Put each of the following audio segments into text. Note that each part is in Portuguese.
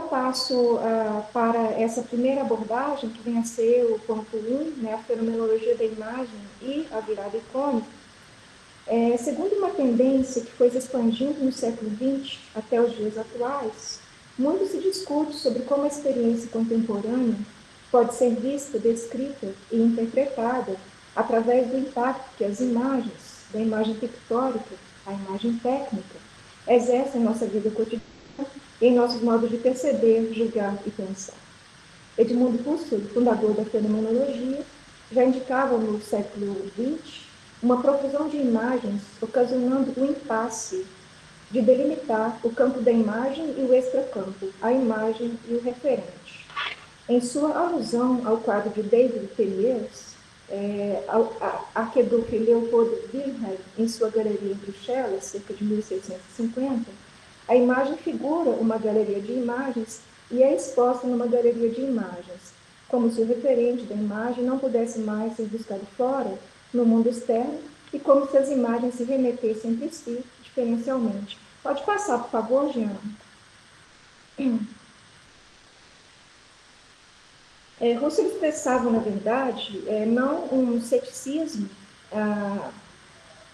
passo para essa primeira abordagem, que vem a ser o ponto 1, né, a fenomenologia da imagem e a virada icônica. Segundo uma tendência que foi se expandindo no século XX até os dias atuais, muito se discute sobre como a experiência contemporânea pode ser vista, descrita e interpretada através do impacto que as imagens, da imagem pictórica à imagem técnica, exercem em nossa vida cotidiana e em nossos modos de perceber, julgar e pensar. Edmundo Husserl, fundador da fenomenologia, já indicava no século XX uma profusão de imagens, ocasionando o impasse de delimitar o campo da imagem e o extracampo, a imagem e o referente. Em sua alusão ao quadro de David Teniers, Aqueduc Leopold Wilhelm, em sua galeria em Bruxelas, cerca de 1650, a imagem figura uma galeria de imagens e é exposta numa galeria de imagens, como se o referente da imagem não pudesse mais ser buscado fora, no mundo externo, e como se as imagens se remetessem entre si, diferencialmente. Pode passar, por favor, Jean. Husserl expressava, na verdade, não um ceticismo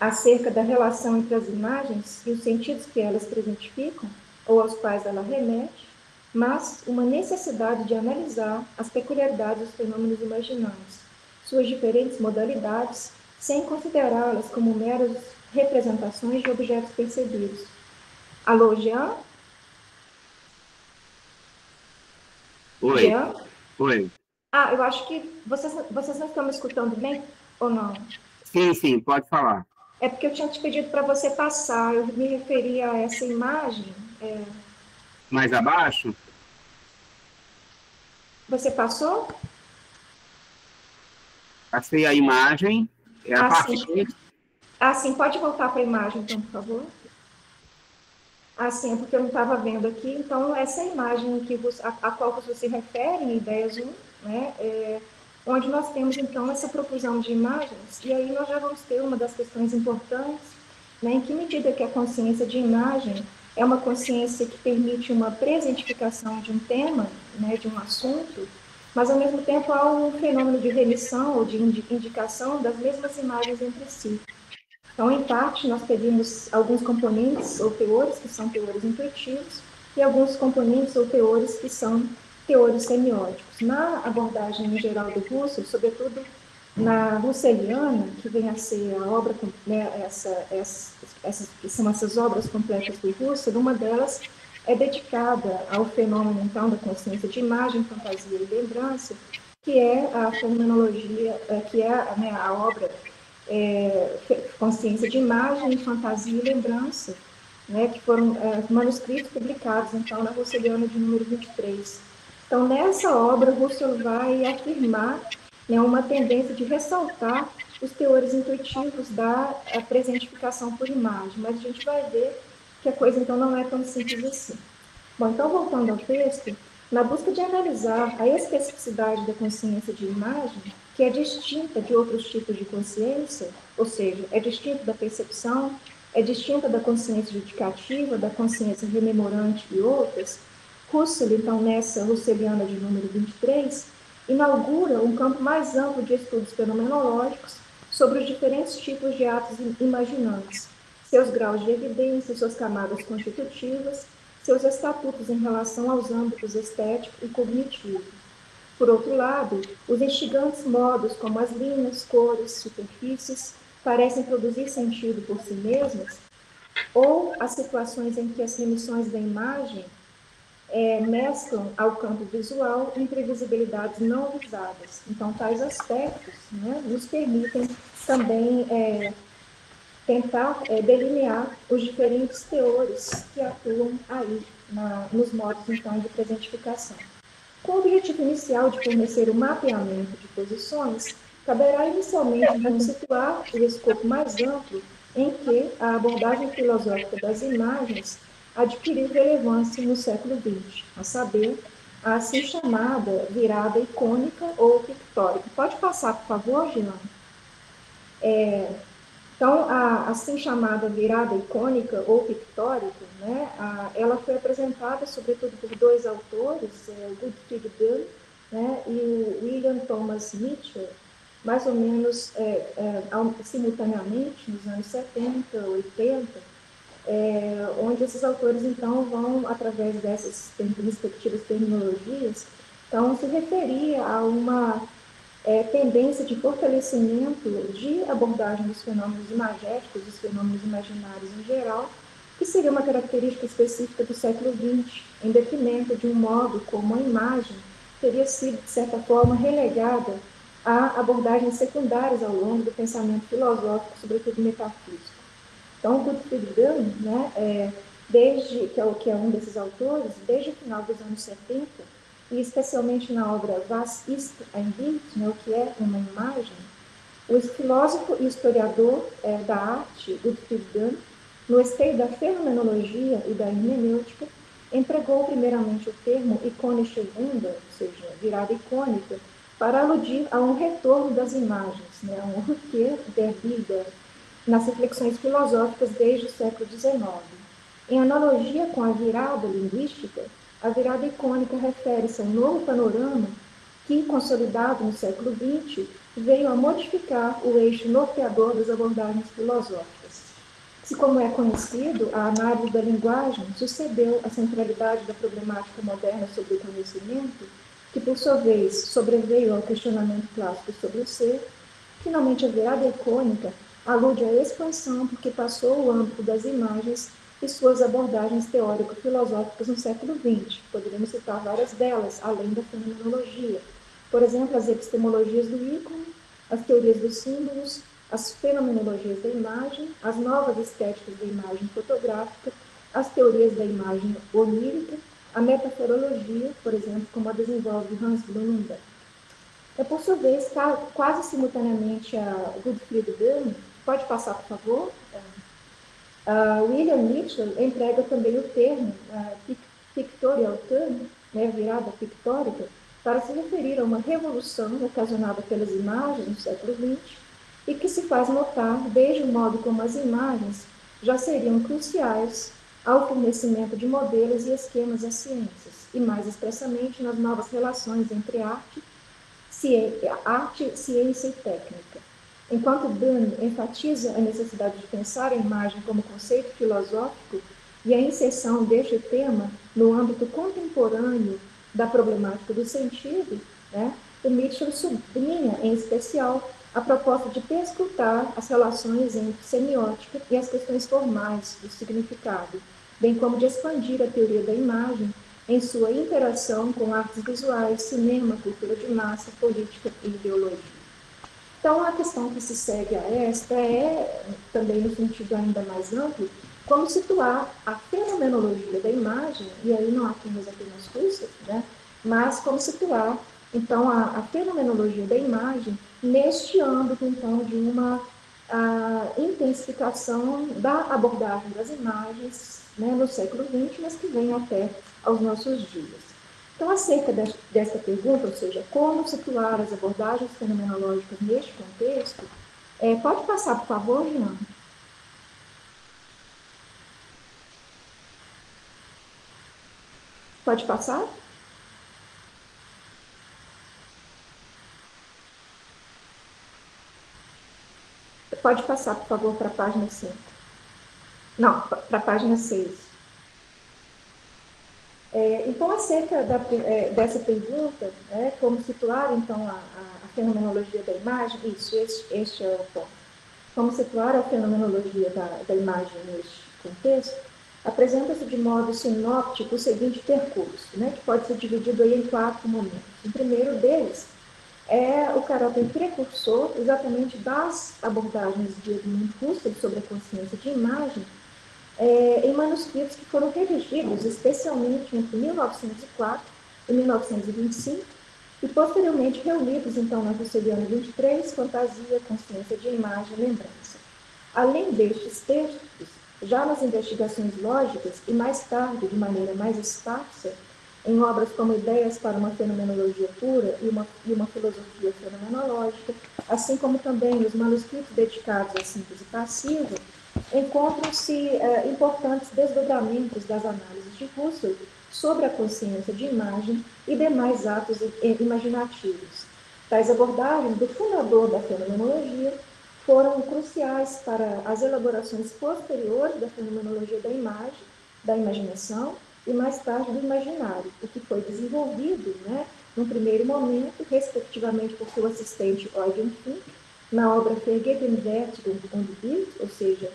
acerca da relação entre as imagens e os sentidos que elas presentificam, ou aos quais ela remete, mas uma necessidade de analisar as peculiaridades dos fenômenos imaginários, suas diferentes modalidades, sem considerá-las como meras representações de objetos percebidos. Alô, Jean? Oi, Jean? oi. Eu acho que vocês não estão me escutando bem ou não? Sim, sim, pode falar. É porque eu tinha te pedido para você passar, eu me referia a essa imagem. Mais abaixo? Você passou? Passei a imagem, é a Sim. partir. Sim, pode voltar para a imagem, então, por favor. Sim, é porque eu não estava vendo aqui. Então, essa imagem a qual você se refere, em ideias 1, né, onde nós temos, então, essa profusão de imagens, e aí nós já vamos ter uma das questões importantes, né, em que medida que a consciência de imagem é uma consciência que permite uma presentificação de um tema, né, de um assunto, mas, ao mesmo tempo, há um fenômeno de remissão ou de indicação das mesmas imagens entre si. Então, em parte, nós pedimos alguns componentes ou teores que são teores intuitivos e alguns componentes ou teores que são teores semióticos. Na abordagem em geral do Husserl, sobretudo na Husserliana, que vem a ser a obra, né, que são essas obras completas do Husserl, uma delas é dedicada ao fenômeno, então, da consciência de imagem, fantasia e lembrança, que é a fenomenologia, que é, né, a obra Consciência de Imagem, Fantasia e Lembrança, né, que foram manuscritos publicados, então, na Husserliana de número 23. Então, nessa obra, Husserl vai afirmar, né, uma tendência de ressaltar os teores intuitivos da presentificação por imagem, mas a gente vai ver que a coisa, então, não é tão simples assim. Bom, então, voltando ao texto, na busca de analisar a especificidade da consciência de imagem, que é distinta de outros tipos de consciência, ou seja, é distinta da percepção, é distinta da consciência judicativa, da consciência rememorante e outras, Husserl, então, nessa Husserliana de número 23, inaugura um campo mais amplo de estudos fenomenológicos sobre os diferentes tipos de atos imaginantes, seus graus de evidência, suas camadas constitutivas, seus estatutos em relação aos âmbitos estético e cognitivo. Por outro lado, os instigantes modos, como as linhas, cores, superfícies, parecem produzir sentido por si mesmas, ou as situações em que as remissões da imagem mesclam ao campo visual imprevisibilidades não visadas. Então, tais aspectos, né, nos permitem também tentar delinear os diferentes teores que atuam aí nos modos, então, de presentificação. Com o objetivo inicial de fornecer o mapeamento de posições, caberá inicialmente então situar o escopo mais amplo em que a abordagem filosófica das imagens adquiriu relevância no século XX, a saber, a assim chamada virada icônica ou pictórica. Pode passar, por favor, Jean? Então, a assim chamada virada icônica ou pictórica, né, ela foi apresentada sobretudo por dois autores, Gottfried Böhm, né, e o William Thomas Mitchell, mais ou menos simultaneamente, nos anos 70, 80, onde esses autores, então, vão, através dessas respectivas terminologias, então, se referir a uma tendência de fortalecimento de abordagem dos fenômenos imagéticos, dos fenômenos imaginários em geral, que seria uma característica específica do século XX, em detrimento de um modo como a imagem teria sido, de certa forma, relegada a abordagens secundárias ao longo do pensamento filosófico, sobretudo metafísico. Então, Gottfried Böhm, né, que é um desses autores, desde o final dos anos 70, e especialmente na obra Was ist ein Bild, né, o que é uma imagem, o filósofo e historiador da arte, Gottfried Böhm, no esteio da fenomenologia e da hermenêutica, empregou primeiramente o termo ikonische Wunder, ou seja, virada icônica, para aludir a um retorno das imagens, né, a um Rückkehr der Bilder, nas reflexões filosóficas desde o século XIX. Em analogia com a virada linguística, a virada icônica refere-se a um novo panorama que, consolidado no século XX, veio a modificar o eixo norteador das abordagens filosóficas. Se, como é conhecido, a análise da linguagem sucedeu à centralidade da problemática moderna sobre o conhecimento, que, por sua vez, sobreveio ao questionamento clássico sobre o ser, finalmente a virada icônica alude à expansão porque passou o âmbito das imagens e suas abordagens teórico-filosóficas no século XX. Poderíamos citar várias delas, além da fenomenologia. Por exemplo, as epistemologias do ícone, as teorias dos símbolos, as fenomenologias da imagem, as novas estéticas da imagem fotográfica, as teorias da imagem onírica, a metaforologia, por exemplo, como a desenvolve Hans Blumenberg. Por sua vez, quase simultaneamente a Gottfried Böhm, pode passar, por favor? William Mitchell emprega também o termo pictorial turn, né, virada pictórica, para se referir a uma revolução ocasionada pelas imagens no século XX e que se faz notar desde o modo como as imagens já seriam cruciais ao fornecimento de modelos e esquemas às ciências, e mais expressamente nas novas relações entre arte, ciência e técnica. Enquanto Böhm enfatiza a necessidade de pensar a imagem como conceito filosófico e a inserção deste tema no âmbito contemporâneo da problemática do sentido, né, o Mitchell sublinha, em especial, a proposta de perscrutar as relações entre semiótica e as questões formais do significado, bem como de expandir a teoria da imagem em sua interação com artes visuais, cinema, cultura de massa, política e ideologia. Então, a questão que se segue a esta é, também no sentido ainda mais amplo, como situar a fenomenologia da imagem, e aí não apenas Husserl, né, mas como situar, então, a fenomenologia da imagem neste âmbito, então, de uma intensificação da abordagem das imagens, né, no século XX, mas que vem até aos nossos dias. Então, acerca desta pergunta, ou seja, como situar as abordagens fenomenológicas neste contexto, pode passar, por favor, Jean? Pode passar? Pode passar, por favor, para a página 5. Não, para a página 6. Então, acerca dessa pergunta, né, como situar, então, a fenomenologia da imagem, este é o ponto. Como situar a fenomenologia da imagem neste contexto, apresenta-se de modo sinóptico o seguinte percurso, né, que pode ser dividido aí em 4 momentos. O primeiro deles é o caráter precursor exatamente das abordagens de Edmund Husserl sobre a consciência de imagem, em manuscritos que foram redigidos especialmente entre 1904 e 1925 e posteriormente reunidos então na Husserliana 23, Fantasia, Consciência de Imagem e Lembrança. Além destes textos, já nas investigações lógicas e mais tarde de maneira mais esparsa, em obras como Ideias para uma Fenomenologia Pura e uma Filosofia Fenomenológica, assim como também os manuscritos dedicados à síntese passiva, encontram-se importantes desdobramentos das análises de Husserl sobre a consciência de imagem e demais atos imaginativos. Tais abordagens do fundador da fenomenologia foram cruciais para as elaborações posteriores da fenomenologia da imagem, da imaginação e mais tarde do imaginário, o que foi desenvolvido, num primeiro momento, respectivamente por seu assistente Eugen Fink, na obra Vergegenwärtigung und Bild, ou seja,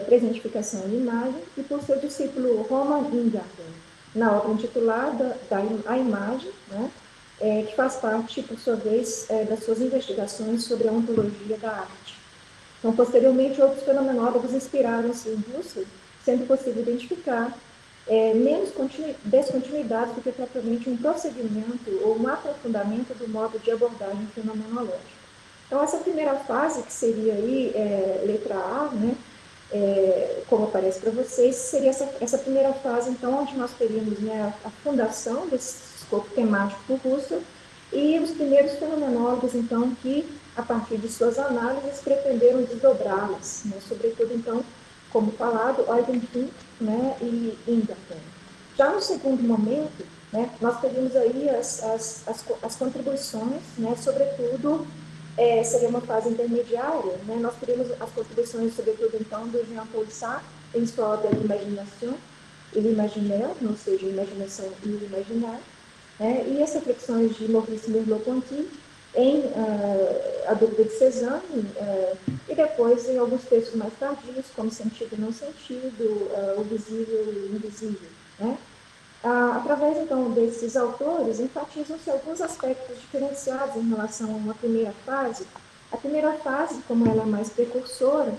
presentificação e imagem, e por seu discípulo Roman Ingarden, na obra intitulada A Imagem, que faz parte, por sua vez, das suas investigações sobre a ontologia da arte. Então, posteriormente, outros fenomenólogos inspiraram-se em Husserl, sendo possível identificar menos descontinuidades do que propriamente um prosseguimento ou um aprofundamento do modo de abordagem fenomenológica. Então, essa primeira fase, que seria aí, letra A, como aparece para vocês, seria essa primeira fase, então, onde nós teríamos a fundação desse escopo temático por Husserl e os primeiros fenomenólogos, então, que, a partir de suas análises, pretenderam desdobrá-las, sobretudo, então, como falado, Eugen Fink, e Ingarden. Já no segundo momento, nós teríamos aí as contribuições, sobretudo, seria uma fase intermediária, nós teríamos as contribuições, sobretudo, então, do Jean-Paul Sartre, em sua obra L'Imagination e l'Imaginaire, ou seja, Imaginação e o Imaginário, e as reflexões de Maurice Merleau-Ponty em A Dúvida de Cézanne, e depois em alguns textos mais tardios, como Sentido e Não Sentido, O Visível e o Invisível. Através, então, desses autores, enfatizam-se alguns aspectos diferenciados em relação a uma primeira fase. A primeira fase, como ela é mais precursora,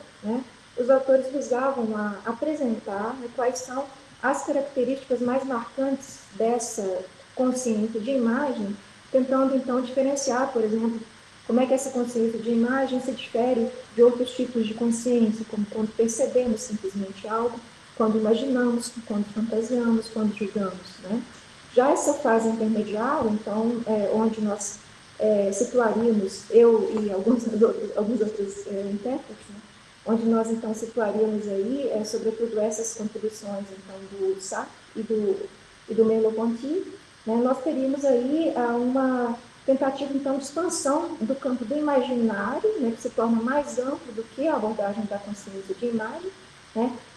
os autores visavam a apresentar quais são as características mais marcantes dessa consciência de imagem, tentando, então, diferenciar, por exemplo, como é que essa consciência de imagem se difere de outros tipos de consciência, como quando percebemos simplesmente algo, quando imaginamos, quando fantasiamos, quando julgamos. Já essa fase intermediária, então, onde nós situaríamos, eu e alguns outros intérpretes, onde nós, então, situaríamos aí, sobretudo, essas contribuições, então, do Sartre e do Merleau-Ponty, nós teríamos aí uma tentativa, então, de expansão do campo do imaginário, que se torna mais amplo do que a abordagem da consciência de imagem,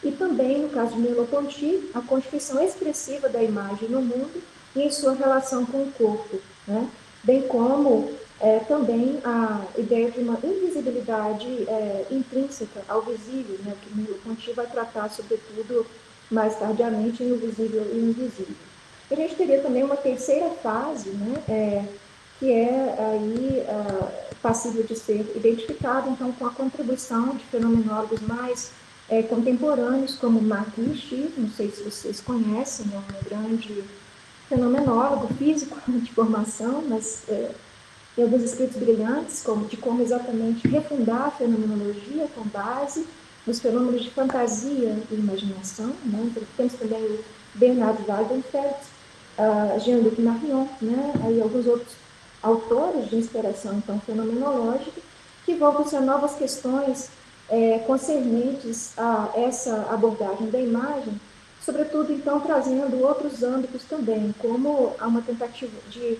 e também, no caso de Merleau-Ponty, a constituição expressiva da imagem no mundo e em sua relação com o corpo, bem como também a ideia de uma invisibilidade intrínseca ao visível, que Merleau-Ponty vai tratar, sobretudo, mais tardiamente, no visível e invisível. A gente teria também uma terceira fase, que é aí passível de ser identificada, então, com a contribuição de fenomenólogos mais contemporâneos, como Marc Vichy, não sei se vocês conhecem, é um grande fenomenólogo físico de formação, mas tem alguns escritos brilhantes, de como exatamente refundar a fenomenologia com base nos fenômenos de fantasia e imaginação. Temos também o Bernard Weidenfeld, Jean-Luc Marion, e alguns outros autores de inspiração, então, fenomenológica, que voltam-se a novas questões concernentes a essa abordagem da imagem, sobretudo, então, trazendo outros âmbitos também, como uma tentativa de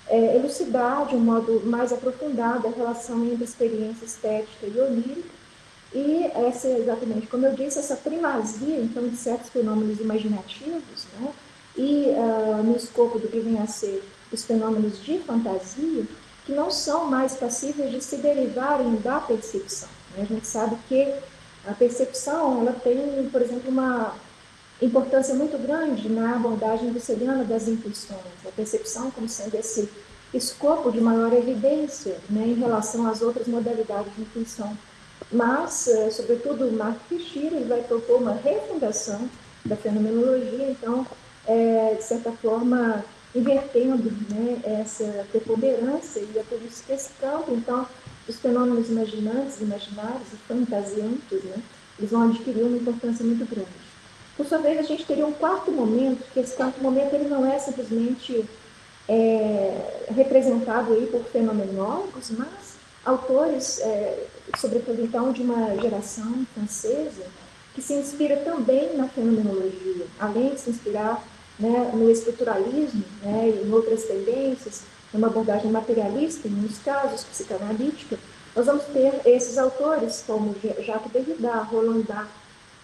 elucidar de um modo mais aprofundado a relação entre experiência estética e onírica, e essa é exatamente, como eu disse, essa primazia, então, de certos fenômenos imaginativos, e no escopo do que vem a ser os fenômenos de fantasia, que não são mais passíveis de se derivarem da percepção. A gente sabe que a percepção, ela tem, por exemplo, uma importância muito grande na abordagem husserliana das intuições. A percepção como sendo esse escopo de maior evidência, em relação às outras modalidades de intuição. Mas, sobretudo, Marc Vichy vai propor uma refundação da fenomenologia, então, de certa forma, invertendo essa preponderância, e é por isso que esse campo, então, os fenômenos imaginantes, imaginários e fantasiantes, eles vão adquirir uma importância muito grande. Por sua vez, a gente teria um quarto momento, que esse quarto momento ele não é simplesmente representado aí por fenomenólogos, mas autores, sobretudo então, de uma geração francesa, que se inspira também na fenomenologia, além de se inspirar, né, no estruturalismo, né, e em outras tendências, numa abordagem materialista, em muitos casos, psicanalítica. Nós vamos ter esses autores, como Jacques Derrida, Roland Barthes,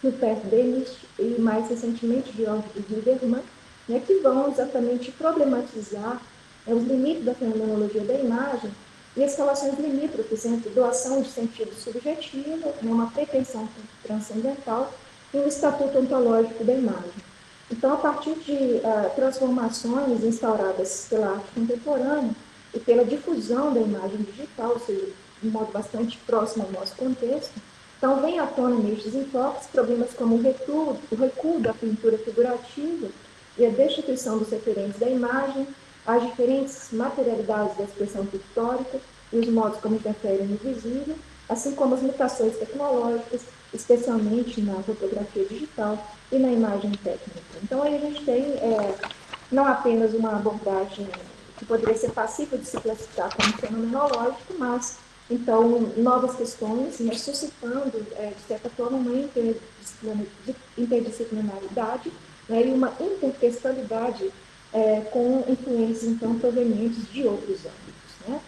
Rupert Dennis e, mais recentemente, Georges Lieberman, né, que vão exatamente problematizar os limites da fenomenologia da imagem e as relações limítrofes entre doação de sentido subjetivo, né, uma pretensão transcendental, e um estatuto ontológico da imagem. Então, a partir de transformações instauradas pela arte contemporânea e pela difusão da imagem digital, ou seja, de um modo bastante próximo ao nosso contexto, então vem à tona nestes enfoques problemas como o recuo da pintura figurativa e a destituição dos referentes da imagem, as diferentes materialidades da expressão pictórica e os modos como interferem no visível, assim como as mutações tecnológicas, especialmente na fotografia digital e na imagem técnica. Então, aí a gente tem não apenas uma abordagem que poderia ser passível de se classificar como fenomenológico, mas, então, novas questões, né, suscitando, de certa forma, uma interdisciplinaridade, né, e uma intertextualidade com influências, então, provenientes de outros âmbitos, né?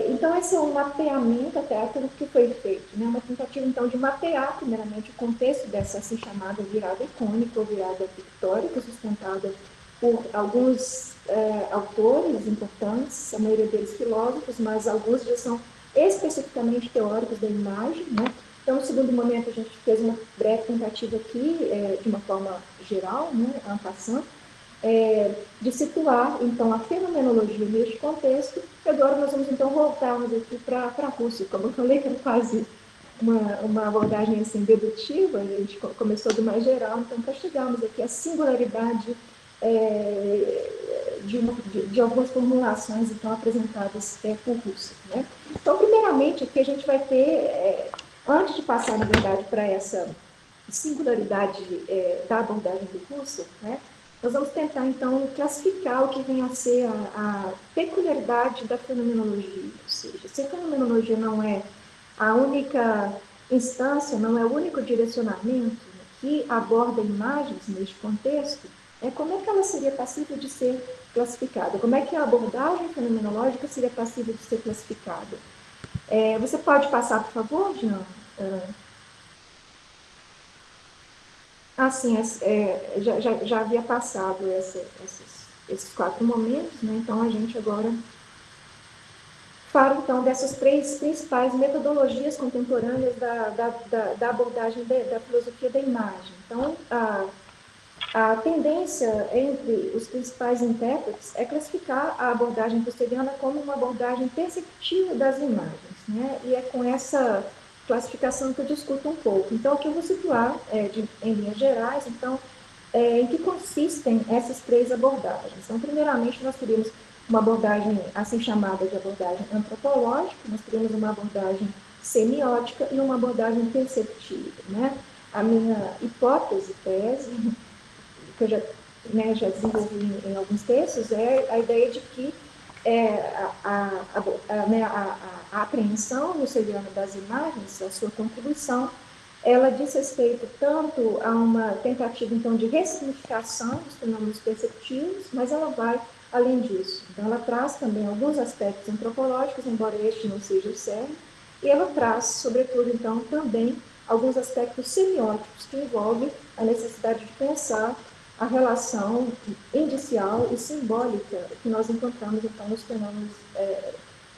Então, esse é um mapeamento até aquilo que foi feito, né? Uma tentativa, então, de mapear, primeiramente, o contexto dessa assim chamada virada icônica ou virada pictórica, sustentada por alguns autores importantes, a maioria deles filósofos, mas alguns já são especificamente teóricos da imagem, né? Então, no segundo momento, a gente fez uma breve tentativa aqui, de uma forma geral, né, en passant, de situar, então, a fenomenologia neste contexto, e agora nós vamos, então, voltarmos aqui para a Rússia, como eu falei, que era quase uma abordagem, assim, dedutiva, a gente começou do mais geral, então, para chegarmos aqui à singularidade de algumas formulações, então, apresentadas por Husserl, né? Então, primeiramente, aqui a gente vai ter, antes de passar, na verdade, para essa singularidade da abordagem do Husserl, né? Nós vamos tentar, então, classificar o que vem a ser a peculiaridade da fenomenologia. Ou seja, se a fenomenologia não é a única instância, não é o único direcionamento que aborda imagens neste contexto, como é que ela seria passível de ser classificada? Como é que a abordagem fenomenológica seria passível de ser classificada? Você pode passar, por favor, Jean? Sim, já havia passado esses 4 momentos, né? Então a gente agora fala então dessas 3 principais metodologias contemporâneas da abordagem da filosofia da imagem. Então, a tendência entre os principais intérpretes é classificar a abordagem husserliana como uma abordagem perceptiva das imagens, né? E é com essa classificação que eu discuto um pouco. Então, aqui eu vou situar, em linhas gerais, então, em que consistem essas 3 abordagens. Então, primeiramente, nós teríamos uma abordagem, assim chamada de abordagem antropológica, nós teríamos uma abordagem semiótica e uma abordagem perceptiva, né? A minha hipótese, tese, que eu já desenvolvi em alguns textos, é a ideia de que a apreensão husserliana das imagens, a sua contribuição, ela diz respeito tanto a uma tentativa, então, de ressignificação dos fenômenos perceptivos, mas ela vai além disso. Então, ela traz também alguns aspectos antropológicos, embora este não seja o cerne, e ela traz, sobretudo, então, também alguns aspectos semióticos que envolvem a necessidade de pensar a relação indicial e simbólica que nós encontramos, então, nos fenômenos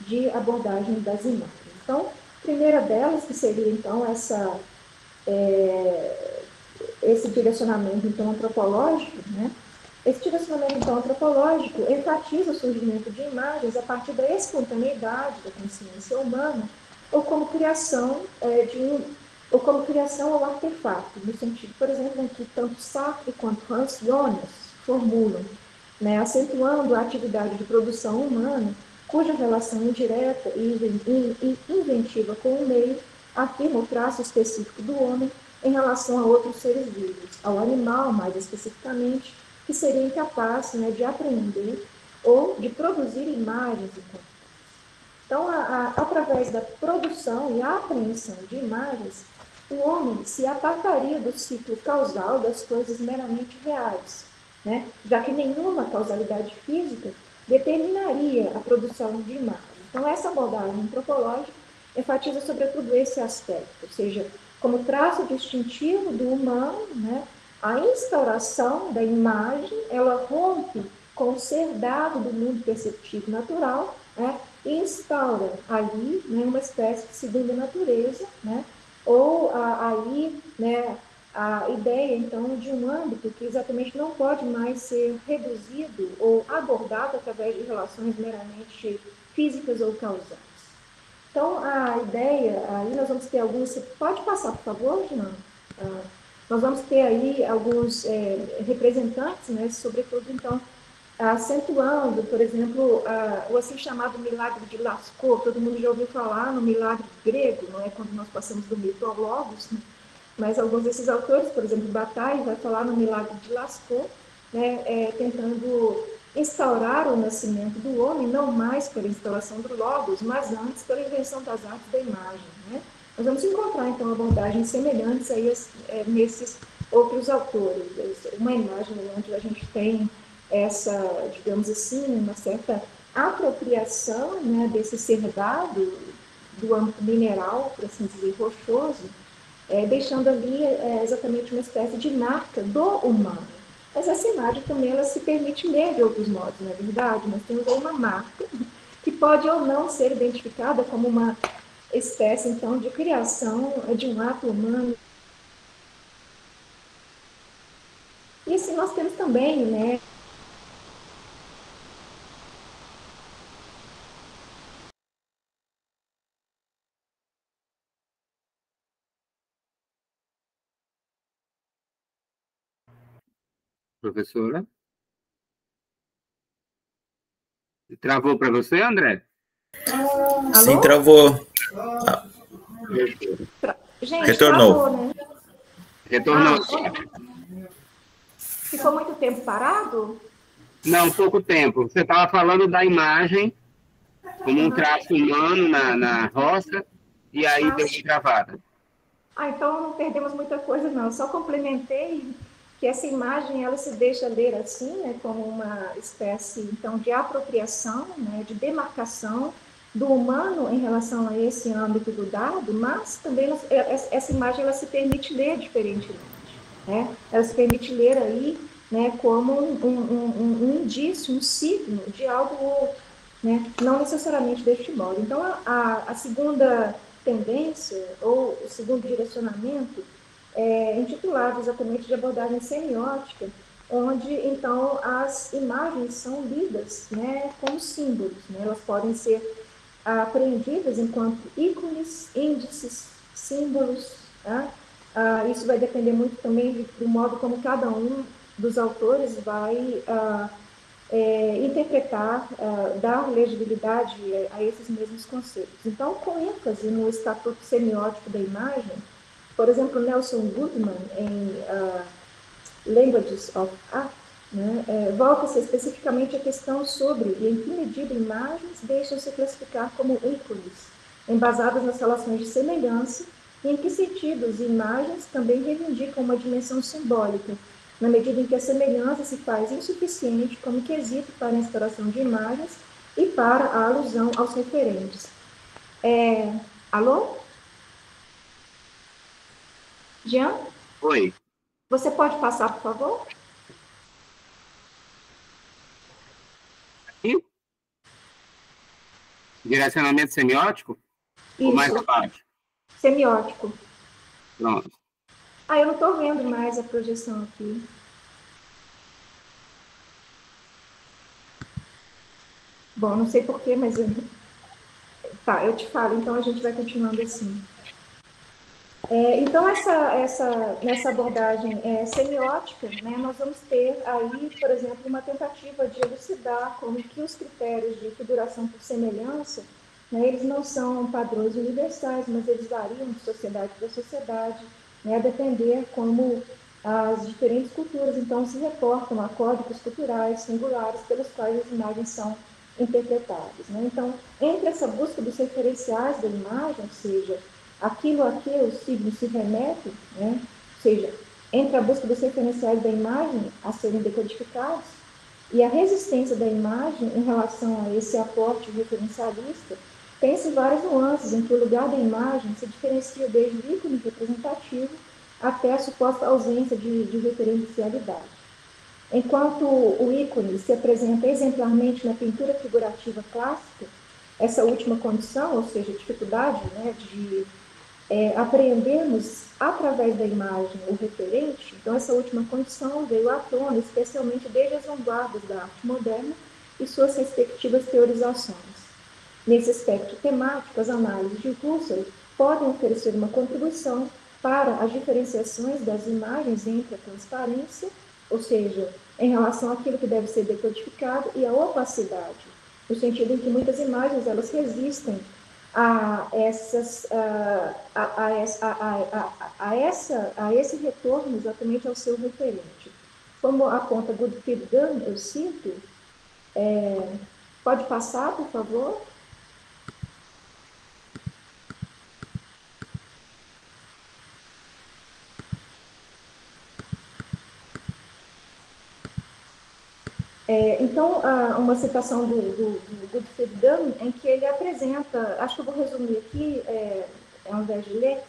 de abordagem das imagens. Então, a primeira delas, que seria, então, esse direcionamento, então, antropológico, né? Esse direcionamento, então, antropológico enfatiza o surgimento de imagens a partir da espontaneidade da consciência humana ou como criação ou como criação ao artefato, no sentido, por exemplo, em que tanto Sartre quanto Hans Jonas formulam, né, acentuando a atividade de produção humana, cuja relação indireta e inventiva com o meio afirma o traço específico do homem em relação a outros seres vivos, ao animal, mais especificamente, que seria incapaz, né, de aprender ou de produzir imagens e conteúdos. Então, através da produção e apreensão de imagens, o homem se apartaria do ciclo causal das coisas meramente reais, né? Já que nenhuma causalidade física determinaria a produção de imagens. Então, essa abordagem antropológica enfatiza sobretudo esse aspecto, ou seja, como traço distintivo do humano, né, a instauração da imagem, ela rompe com o ser dado do mundo perceptivo natural, né, e instaura ali, né, uma espécie de segunda natureza, né, ou aí, né, a ideia, então, de um âmbito que exatamente não pode mais ser reduzido ou abordado através de relações meramente físicas ou causais. Então, a ideia, aí nós vamos ter alguns, você pode passar, por favor, Jean? Nós vamos ter aí alguns representantes, né, sobretudo, então, acentuando, por exemplo, o assim chamado milagre de Lascaux. Todo mundo já ouviu falar no milagre grego, não é, quando nós passamos do mito ao logos, né? Mas alguns desses autores, por exemplo, Bataille vai falar no milagre de Lascaux, né, tentando instaurar o nascimento do homem, não mais pela instalação do logos, mas antes pela invenção das artes da imagem, né? Nós vamos encontrar, então, abordagens semelhantes aí, nesses outros autores. Uma imagem onde a gente tem essa, digamos assim, uma certa apropriação, né, desse ser dado do âmbito mineral, por assim dizer, rochoso, deixando ali exatamente uma espécie de marca do humano. Mas essa imagem também ela se permite ler de outros modos, não é verdade? Nós temos aí uma marca que pode ou não ser identificada como uma espécie, então, de criação de um ato humano. E assim, nós temos também, né, Professora? Travou para você, André? Sim, alô? travou. Gente, Retornou. travou, né? Retornou. Ficou muito tempo parado? Não, pouco tempo. Você estava falando da imagem como um traço humano na roça, e aí deu uma travada. Então não perdemos muita coisa, não. Só complementei que essa imagem ela se deixa ler assim, né, como uma espécie então de apropriação, né, de demarcação do humano em relação a esse âmbito do dado, mas também essa imagem ela se permite ler diferentemente, né? Ela se permite ler aí, né, como um indício, um signo de algo outro, né? Não necessariamente deste modo. Então a segunda tendência ou o segundo direcionamento é intitulado exatamente de abordagem semiótica, onde então as imagens são lidas, né, como símbolos, né? Elas podem ser apreendidas enquanto ícones, índices, símbolos, tá? Isso vai depender muito também do modo como cada um dos autores vai interpretar, dar legibilidade a esses mesmos conceitos. Então, com ênfase no estatuto semiótico da imagem, por exemplo, Nelson Goodman, em Languages of Art, né, volta-se especificamente à questão sobre em que medida imagens deixam-se classificar como ícones, embasadas nas relações de semelhança, e em que sentido as imagens também reivindicam uma dimensão simbólica, na medida em que a semelhança se faz insuficiente como quesito para a instauração de imagens e para a alusão aos referentes. Alô? Jean? Oi. Você pode passar, por favor? E? Direcionamento semiótico? Isso. Ou mais abaixo? Semiótico. Pronto. Eu não estou vendo mais a projeção aqui. Bom, não sei porquê, mas tá, eu te falo, então a gente vai continuando assim. Então, nessa abordagem semiótica, né, nós vamos ter aí, por exemplo, uma tentativa de elucidar como que os critérios de figuração por semelhança né, eles não são padrões universais, mas eles variam de sociedade para sociedade, né, a depender como as diferentes culturas, então, se reportam a códigos culturais singulares pelos quais as imagens são interpretadas. Né? Então, entre essa busca dos referenciais da imagem, ou seja, aquilo a que os signos se remetem, né? Ou seja, entre a busca dos referenciais da imagem a serem decodificados e a resistência da imagem em relação a esse aporte referencialista, tem-se várias nuances em que o lugar da imagem se diferencia desde o ícone representativo até a suposta ausência de referencialidade. Enquanto o ícone se apresenta exemplarmente na pintura figurativa clássica, essa última condição, ou seja, a dificuldade, né, de apreendermos através da imagem o referente, então essa última condição veio à tona, especialmente desde as vanguardas da arte moderna e suas respectivas teorizações. Nesse aspecto temático, as análises de Husserl podem oferecer uma contribuição para as diferenciações das imagens entre a transparência, ou seja, em relação àquilo que deve ser decodificado, e a opacidade, no sentido em que muitas imagens elas resistem a esse retorno exatamente ao seu referente. Como aponta Gottfried Damm, eu cito, pode passar, por favor? Então, uma citação do Gottfried Damm, em que ele apresenta, acho que eu vou resumir aqui, ao invés de ler,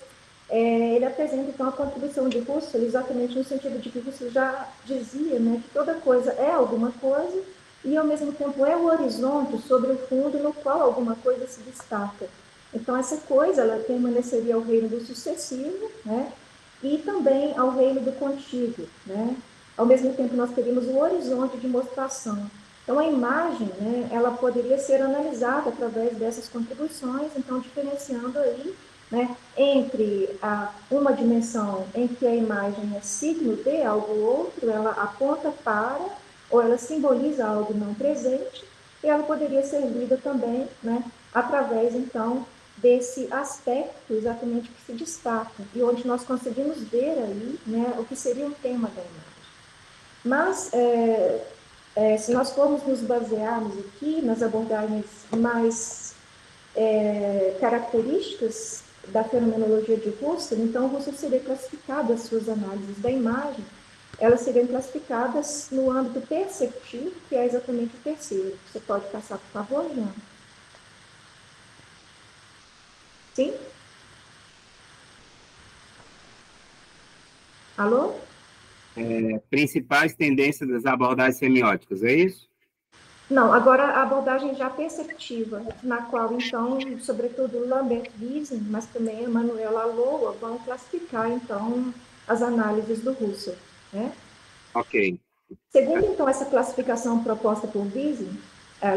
ele apresenta, então, a contribuição de Husserl exatamente no sentido de que Husserl já dizia, né, que toda coisa é alguma coisa e, ao mesmo tempo, é o horizonte sobre o fundo no qual alguma coisa se destaca. Então, essa coisa, ela permaneceria ao reino do sucessivo, né, e também ao reino do contíguo, né. Ao mesmo tempo, nós teríamos o horizonte de mostração. Então, a imagem, né, ela poderia ser analisada através dessas contribuições, então, diferenciando aí, né, entre uma dimensão em que a imagem é signo de algo outro, ela aponta para, ou ela simboliza algo não presente, e ela poderia ser lida também, né, através, então, desse aspecto exatamente que se destaca, e onde nós conseguimos ver aí, né, o que seria o tema da imagem. Mas, se nós formos nos basearmos aqui nas abordagens mais características da fenomenologia de Husserl, então Husserl seria classificado as suas análises da imagem, elas seriam classificadas no âmbito perceptivo, que é exatamente o terceiro. Você pode passar, por favor, Jean? Sim? Alô? Principais tendências das abordagens semióticas, é isso? Não, agora a abordagem já perceptiva, na qual, então, sobretudo Lambert Wiesen, mas também Emanuel Aloa, vão classificar, então, as análises do Husserl, né? Ok. Segundo, então, essa classificação proposta por Wiesen,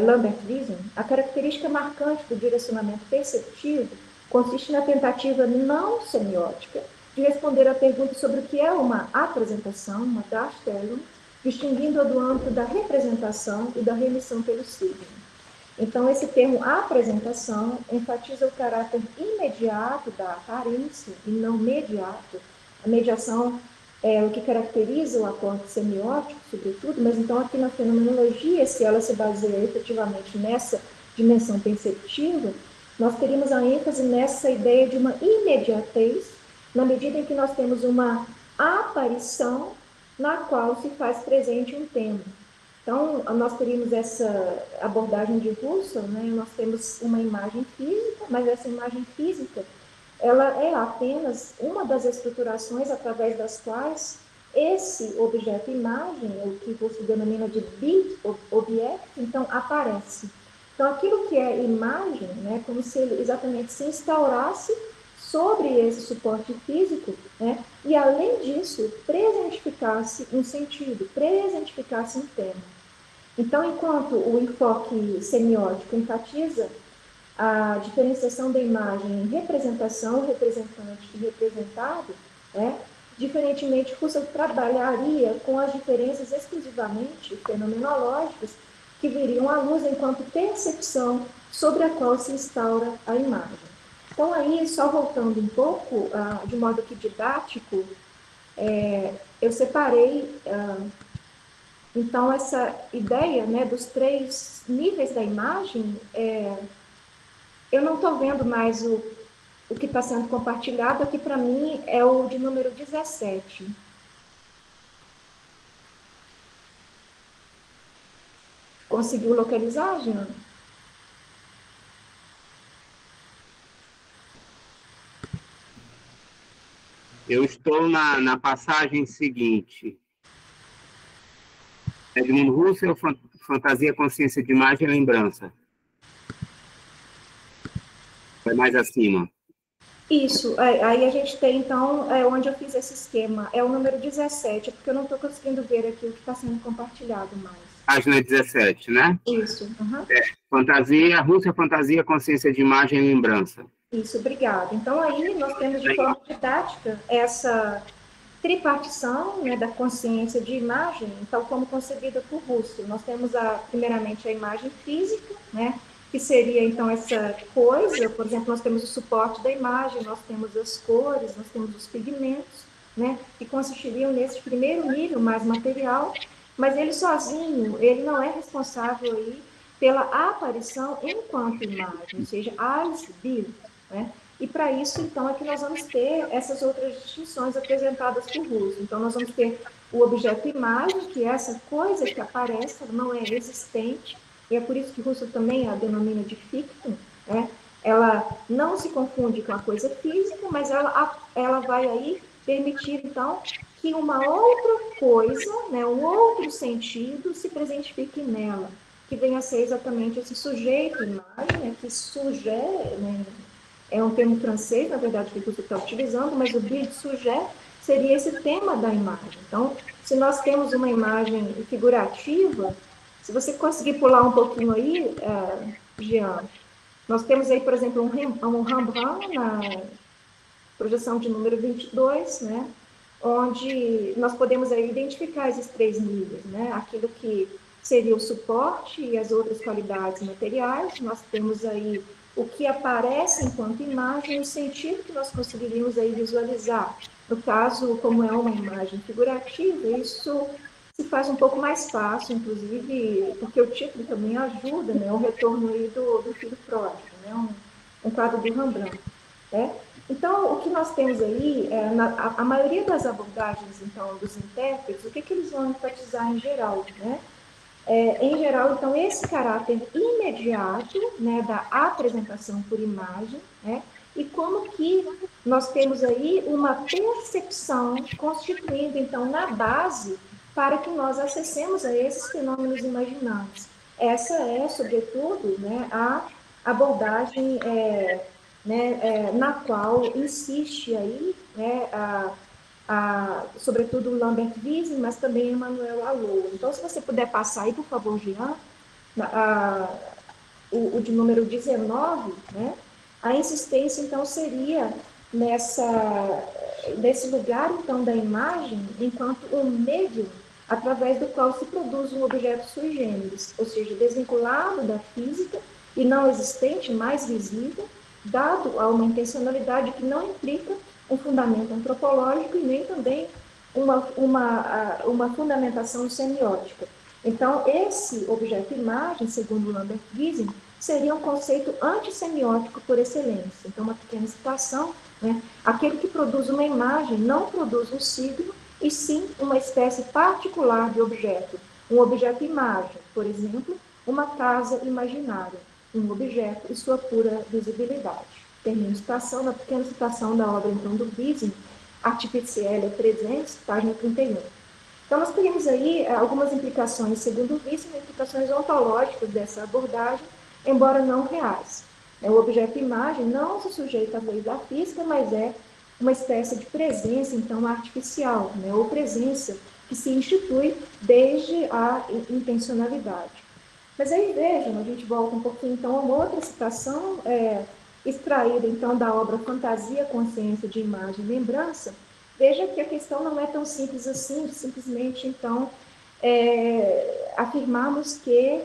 Lambert Wiesen, a característica marcante do direcionamento perceptivo consiste na tentativa não semiótica de responder à pergunta sobre o que é uma apresentação, uma Darstellung, distinguindo-a do âmbito da representação e da remissão pelo signo. Então, esse termo apresentação enfatiza o caráter imediato da aparência e não mediato. A mediação é o que caracteriza o aporte semiótico, sobretudo, mas então aqui na fenomenologia, se ela se baseia efetivamente nessa dimensão perceptiva, nós teríamos a ênfase nessa ideia de uma imediatez, na medida em que nós temos uma aparição na qual se faz presente um tema. Então, nós teríamos essa abordagem de Husserl, né? Nós temos uma imagem física, mas essa imagem física ela é apenas uma das estruturações através das quais esse objeto imagem, o que você denomina de bit object, então aparece. Então, aquilo que é imagem, né, como se ele exatamente se instaurasse sobre esse suporte físico, né, e além disso, presentificasse um sentido, presentificasse um tema. Então, enquanto o enfoque semiótico enfatiza a diferenciação da imagem em representação, representante e representado, né? Diferentemente, Husserl trabalharia com as diferenças exclusivamente fenomenológicas que viriam à luz enquanto percepção sobre a qual se instaura a imagem. Então, aí, só voltando um pouco, de modo que didático, eu separei, então, essa ideia, né, dos 3 níveis da imagem. Eu não estou vendo mais o que está sendo compartilhado, aqui para mim é o de número 17. Conseguiu localizar, Jean? Eu estou na passagem seguinte. Edmundo Husserl, Fantasia, Consciência de Imagem e Lembrança. Vai mais acima. Isso, aí a gente tem, então, onde eu fiz esse esquema, é o número 17, porque eu não estou conseguindo ver aqui o que está sendo compartilhado mais. Página 17, né? Isso. Fantasia, Husserl, Fantasia, Consciência de Imagem e Lembrança. Isso, obrigada. Então, aí nós temos de forma didática essa tripartição, né, da consciência de imagem, tal como concebida por Husserl. Nós temos, primeiramente, a imagem física, né, que seria, então, essa coisa, por exemplo, nós temos o suporte da imagem, nós temos as cores, nós temos os pigmentos, né, que consistiriam nesse primeiro nível mais material, mas ele sozinho, ele não é responsável aí pela aparição enquanto imagem, ou seja, as Bild, né? E para isso, então, é que nós vamos ter essas outras distinções apresentadas por Husserl. Então, nós vamos ter o objeto imagem, que é essa coisa que aparece, não é existente, e é por isso que Husserl também a denomina de fictum, né? Ela não se confunde com a coisa física, mas ela vai aí permitir, então, que uma outra coisa, né, um outro sentido se presentifique nela, que venha a ser exatamente esse sujeito imagem, né, que sujeito, né, é um termo francês, na verdade, que você está utilizando, mas o biais de sujet seria esse tema da imagem. Então, se nós temos uma imagem figurativa, se você conseguir pular um pouquinho aí, Jean, nós temos aí, por exemplo, um Rembrandt na projeção de número 22, né, onde nós podemos aí identificar esses 3 níveis, né, aquilo que seria o suporte e as outras qualidades materiais. Nós temos aí o que aparece enquanto imagem, o sentido que nós conseguiríamos aí visualizar. No caso, como é uma imagem figurativa, isso se faz um pouco mais fácil, inclusive, porque o título também ajuda, né, o retorno aí do filho pródigo, né, um quadro do Rembrandt, né? Então, o que nós temos aí, a maioria das abordagens, então, dos intérpretes, o que eles vão enfatizar em geral, né? Em geral, então, esse caráter imediato, né, da apresentação por imagem, né, e como que nós temos aí uma percepção constituindo, então, na base para que nós acessemos a esses fenômenos imaginários. Essa é, sobretudo, né, a abordagem na qual insiste aí, né, sobretudo Lambert Wiesel, mas também Emmanuel Alois. Então, se você puder passar aí, por favor, Jean, o de número 19, né, a insistência, então, seria nesse lugar, então, da imagem, enquanto um meio através do qual se produz um objeto sui generis, ou seja, desvinculado da física e não existente, mais visível, dado a uma intencionalidade que não implica um fundamento antropológico e nem também uma fundamentação semiótica. Então, esse objeto-imagem, segundo Lambert Wiesel, seria um conceito antissemiótico por excelência. Então, uma pequena citação, né? Aquele que produz uma imagem não produz um signo, e sim uma espécie particular de objeto. Um objeto-imagem, por exemplo, uma casa imaginária, um objeto e sua pura visibilidade. Termino citação, na pequena citação da obra, então, do Wiesel, Artificialia Presens, página 31. Então, nós temos aí algumas implicações, segundo o Wiesel, implicações ontológicas dessa abordagem, embora não reais. O objeto-imagem não se sujeita às leis da física, mas é uma espécie de presença, então, artificial, né, ou presença que se institui desde a intencionalidade. Mas aí, vejam, a gente volta um pouquinho, então, a uma outra citação, extraída, então, da obra Fantasia, Consciência de Imagem e Lembrança. Veja que a questão não é tão simples assim, de simplesmente, então, afirmarmos que